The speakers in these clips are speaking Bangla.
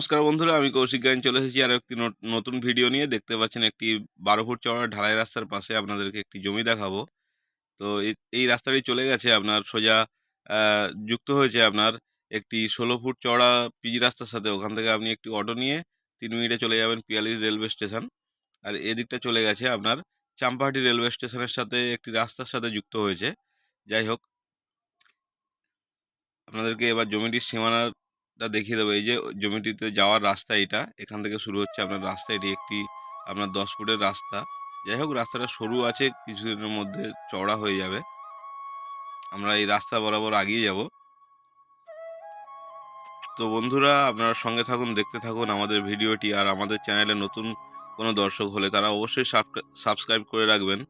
নমস্কার বন্ধুরা, আমি কৌশিক গাইন চলে এসেছি আর একটি নতুন ভিডিও নিয়ে। দেখতে পাচ্ছেন একটি 12 ফুট চওড়া ঢালাই রাস্তার পাশে আপনাদেরকে একটি জমি দেখাবো। তো এই রাস্তাটি চলে গেছে আপনার সোজা যুক্ত হয়েছে আপনার একটি 16 ফুট চওড়া পিচ রাস্তার সাথে। ওখান থেকে আপনি একটি অটো নিয়ে 3 মিনিটে চলে যাবেন পিয়ালি রেলওয়ে স্টেশন। আর এদিকটা চলে গেছে আপনার চাম্পাহাটি রেলওয়ে স্টেশনের সাথে একটি রাস্তার সাথে যুক্ত হয়েছে। যাই হোক, আপনাদেরকে এবার জমিটির সীমানাটা দেখিয়ে দেবো। এই যে জমিটিতে যাওয়ার রাস্তা, এটা এখান থেকে শুরু হচ্ছে আপনার রাস্তা। এটি একটি আপনার 10 ফুটের রাস্তা। যাই হোক, রাস্তাটা সরু আছে, কিছুদিনের মধ্যে চওড়া হয়ে যাবে। আমরা এই রাস্তা বরাবর আগিয়ে যাব। তো বন্ধুরা, আপনারা সঙ্গে থাকুন, দেখতে থাকুন আমাদের ভিডিওটি। আর আমাদের চ্যানেলে নতুন কোনো দর্শক হলে তারা অবশ্যই সাবস্ক্রাইব করে রাখবেন।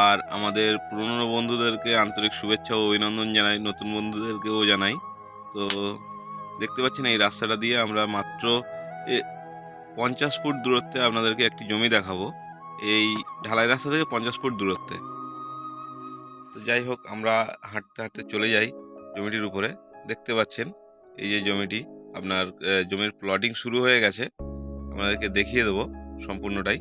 আর আমাদের পুরনো বন্ধুদেরকে আন্তরিক শুভেচ্ছা ও অভিনন্দন জানাই, নতুন বন্ধুদেরকেও জানাই। তো দেখতে পাচ্ছেন এই রাস্তাটা দিয়ে আমরা মাত্র 50 ফুট দূরত্বে আপনাদেরকে একটি জমি দেখাবো। এই ঢালাই রাস্তা থেকে 50 ফুট দূরত্বে। তো যাই হোক, আমরা হাঁটতে হাঁটতে চলে যাই জমিটির উপরে। দেখতে পাচ্ছেন এই যে জমিটি, আপনার জমির প্লটিং শুরু হয়ে গেছে। আপনাদেরকে দেখিয়ে দেবো সম্পূর্ণটাই।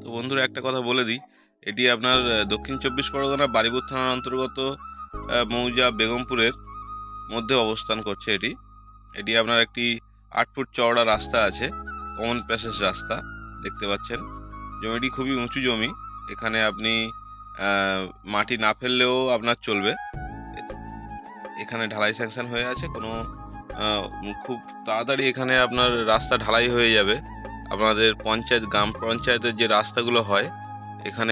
তো বন্ধুরা, একটা কথা বলে দিই, এটি আপনার দক্ষিণ 24 পরগনা বারুইপুর থানার অন্তর্গত মৌজা বেগমপুরের মধ্যে অবস্থান করছে। এটি আপনার একটি 8 ফুট চওড়া রাস্তা আছে, কমন প্যাসেজ রাস্তা। দেখতে পাচ্ছেন জমিটি খুবই উঁচু জমি। এখানে আপনি মাটি না ফেললেও আপনার চলবে। এখানে ঢালাই স্যাংশন হয়ে আছে, কোনো খুব তাড়াতাড়ি এখানে আপনার রাস্তা ঢালাই হয়ে যাবে। আপনাদের গ্রাম পঞ্চায়েতের যে রাস্তাগুলো হয়, এখানে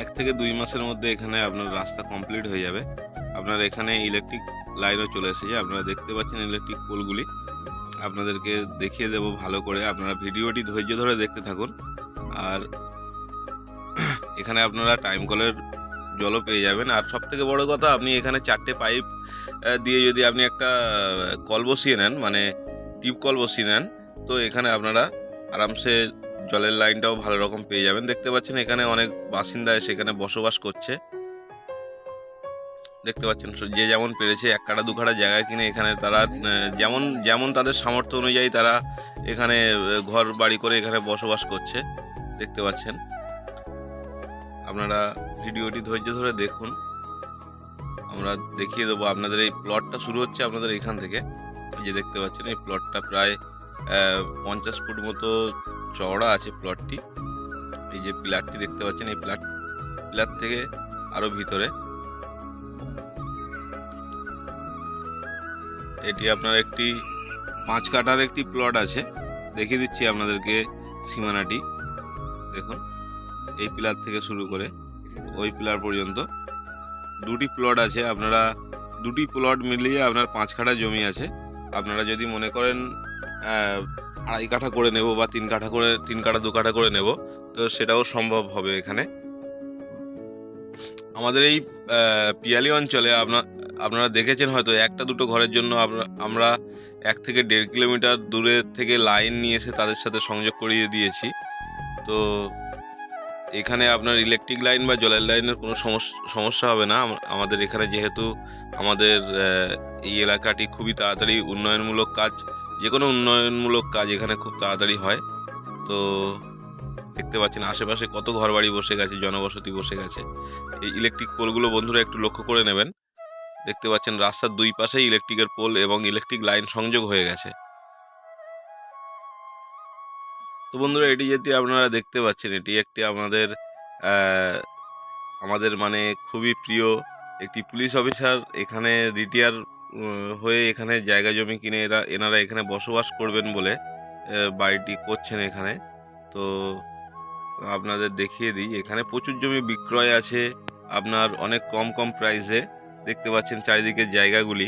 1 থেকে 2 মাসের মধ্যে এখানে আপনার রাস্তা কমপ্লিট হয়ে যাবে। আপনার এখানে ইলেকট্রিক লাইনও চলে এসেছে। আপনারা দেখতে পাচ্ছেন ইলেকট্রিক পোলগুলি। আপনাদেরকে দেখিয়ে দেব ভালো করে, আপনারা ভিডিওটি ধৈর্য ধরে দেখতে থাকুন। আর এখানে আপনারা টাইম কলের জলও পেয়ে যাবেন। আর সব থেকে বড় কথা, আপনি এখানে 4টে পাইপ দিয়ে যদি আপনি একটা কল বসিয়ে নেন, মানে টিউব কল বসিয়ে নেন, তো এখানে আপনারা আরামসে জলের লাইনটাও ভালো রকম পেয়ে যাবেন। দেখতে পাচ্ছেন এখানে অনেক বাসিন্দা এসে এখানে বসবাস করছে। দেখতে পাচ্ছেন যে যেমন পেরেছে 1 কাঠা 2 কাঠা জায়গা কিনে এখানে তারা যেমন তাদের সামর্থ্য অনুযায়ী তারা এখানে ঘর বাড়ি করে এখানে বসবাস করছে। দেখতে পাচ্ছেন, আপনারা ভিডিওটি ধৈর্য ধরে দেখুন। আমরা দেখিয়ে দেবো আপনাদের। এই প্লটটা শুরু হচ্ছে আপনাদের এখান থেকে। এই যে দেখতে পাচ্ছেন, এই প্লটটা প্রায় 50 ফুট মতো চওড়া আছে প্লটটি। এই যে পিলারটি দেখতে পাচ্ছেন, এই পিলার থেকে আরো ভিতরে। এটি আপনার একটি 5 কাঠার একটি প্লট আছে। দেখিয়ে দিচ্ছি আপনাদেরকে সীমানাটি। দেখুন, এই পিলার থেকে শুরু করে ওই পিলার পর্যন্ত 2টি প্লট আছে। আপনারা 2টি প্লট মিলিয়ে আপনার 5 কাঠা জমি আছে। আপনারা যদি মনে করেন 2.5 কাঠা করে নেব বা 3 কাঠা করে 3 কাঠা 2 কাঠা করে নেব, তো সেটাও সম্ভব হবে এখানে। আমাদের এই পিয়ালি অঞ্চলে আপনারা দেখেছেন হয়তো, 1টা 2টো ঘরের জন্য আমরা 1 থেকে 1.5 কিলোমিটার দূরে থেকে লাইন নিয়ে এসে তাদের সাথে সংযোগ করিয়ে দিয়েছি। তো এখানে আপনার ইলেকট্রিক লাইন বা জলের লাইনের কোনো সমস্যা হবে না। আমাদের এখানে যেহেতু আমাদের এই এলাকাটি খুবই তাড়াতাড়ি উন্নয়নমূলক কাজ, যে কোনো উন্নয়নমূলক কাজ এখানে খুব তাড়াতাড়ি হয়। তো দেখতে পাচ্ছেন আশেপাশে কত ঘরবাড়ি বসে গেছে, জনবসতি বসে গেছে। এই ইলেকট্রিক পোলগুলো বন্ধুরা একটু লক্ষ্য করে নেবেন। দেখতে পাচ্ছেন রাস্তার 2 পাশেই ইলেকট্রিকের পোল এবং ইলেকট্রিক লাইন সংযোগ হয়ে গেছে। তো বন্ধুরা, এটি যেটি আপনারা দেখতে পাচ্ছেন, এটি একটি আমাদের মানে খুবই প্রিয় একটি পুলিশ অফিসার। এখানে রিটায়ার হয়ে এখানে জায়গা জমি কিনে এনারা এখানে বসবাস করবেন বলে বাড়িটি করছেন এখানে। তো আপনাদের দেখিয়ে দিই, এখানে প্রচুর জমি বিক্রয় আছে আপনার অনেক কম প্রাইসে। দেখতে পাচ্ছেন চারিদিকে জায়গাগুলি।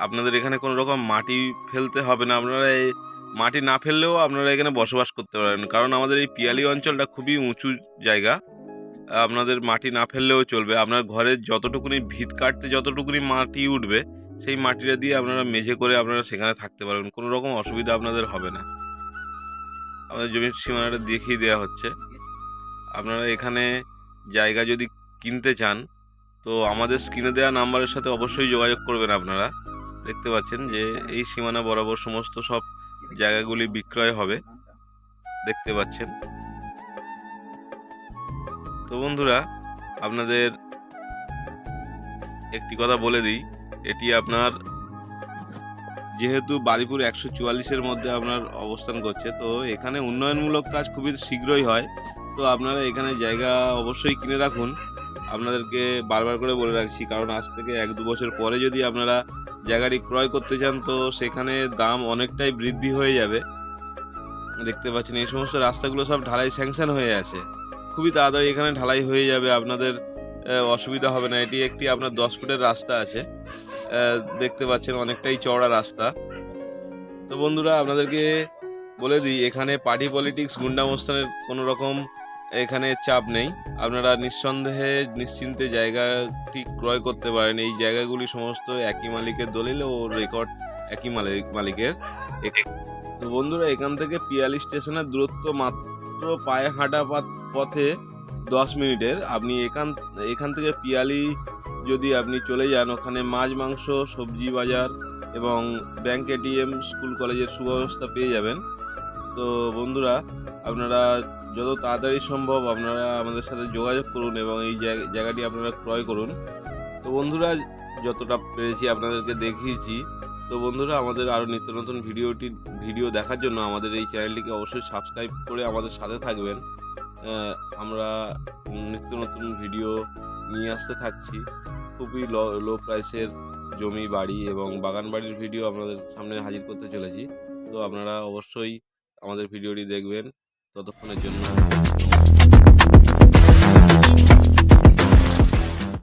আপনাদের এখানে কোনো রকম মাটি ফেলতে হবে না। আপনারা এই মাটি না ফেললেও আপনারা এখানে বসবাস করতে পারেন, কারণ আমাদের এই পিয়ালি অঞ্চলটা খুবই উঁচু জায়গা। আপনাদের মাটি না ফেললেও চলবে। আপনার ঘরের যতটুকুনি ভিত কাটতে যতটুকুনি মাটি উঠবে, সেই মাটিটা দিয়ে আপনারা মেঝে করে আপনারা সেখানে থাকতে পারবেন। কোনো রকম অসুবিধা আপনাদের হবে না। আমাদের জমির সীমানাটা দেখিয়ে দেওয়া হচ্ছে। আপনারা এখানে জায়গা যদি কিনতে চান, তো আমাদের স্ক্রিনে দেওয়া নাম্বারের সাথে অবশ্যই যোগাযোগ করবেন আপনারা। দেখতে পাচ্ছেন যে এই সীমানা বরাবর সমস্ত সব জায়গাগুলি বিক্রয় হবে, দেখতে পাচ্ছেন। তো বন্ধুরা, আপনাদের একটি কথা বলে দিই, এটি আপনার যেহেতু বারুইপুর 144-এর মধ্যে আপনার অবস্থান করছে, তো এখানে উন্নয়নমূলক কাজ খুবই শীঘ্রই হয়। তো আপনারা এখানে জায়গা অবশ্যই কিনে রাখুন। আপনাদেরকে বারবার করে বলে রাখছি, কারণ আজ থেকে 1-2 বছর পরে যদি আপনারা জায়গাটি ক্রয় করতে চান, তো সেখানে দাম অনেকটাই বৃদ্ধি হয়ে যাবে। দেখতে পাচ্ছেন এই সমস্ত রাস্তাগুলো সব ঢালাই স্যাংশন হয়ে আছে, খুবই তাড়াতাড়ি এখানে ঢালাই হয়ে যাবে, আপনাদের অসুবিধা হবে না। এটি একটি আপনার 10 ফুটের রাস্তা আছে, দেখতে পাচ্ছেন অনেকটাই চওড়া রাস্তা। তো বন্ধুরা, আপনাদেরকে বলে দিই, এখানে পার্টি পলিটিক্স গুন্ডামস্তানের কোনো রকম এখানে চাপ নেই। আপনারা নিঃসন্দেহে নিশ্চিন্তে জায়গাটি ক্রয় করতে পারেন। এই জায়গাগুলি সমস্ত একই মালিকের দলিল ও রেকর্ড একই মালিকের। তো বন্ধুরা, এখান থেকে পিয়ালি স্টেশনের দূরত্ব মাত্র পায়ে হাঁটা পথে 10 মিনিটের। আপনি এখান থেকে পিয়ালি যদি আপনি চলে যান, ওখানে মাছ, মাংস, সবজি বাজার এবং ব্যাংক, এটিএম, স্কুল, কলেজের সুব্যবস্থা পেয়ে যাবেন। তো বন্ধুরা, আপনারা যত তাড়াতাড়ি সম্ভব আপনারা আমাদের সাথে যোগাযোগ করুন এবং এই জায়গাটি আপনারা ক্রয় করুন। তো বন্ধুরা, যতটা পেরেছি আপনাদেরকে দেখিয়েছি। তো বন্ধুরা, আমাদের আরও নিত্য নতুন ভিডিও দেখার জন্য আমাদের এই চ্যানেলটিকে অবশ্যই সাবস্ক্রাইব করে আমাদের সাথে থাকবেন। আমরা নিত্য নতুন ভিডিও নিয়ে আসতে থাকছি। খুবই লো প্রাইসের জমি, বাড়ি এবং বাগান বাড়ির ভিডিও আপনাদের সামনে হাজির করতে চলেছি। তো আপনারা অবশ্যই আমাদের ভিডিওটি দেখবেন। ততক্ষণের জন্য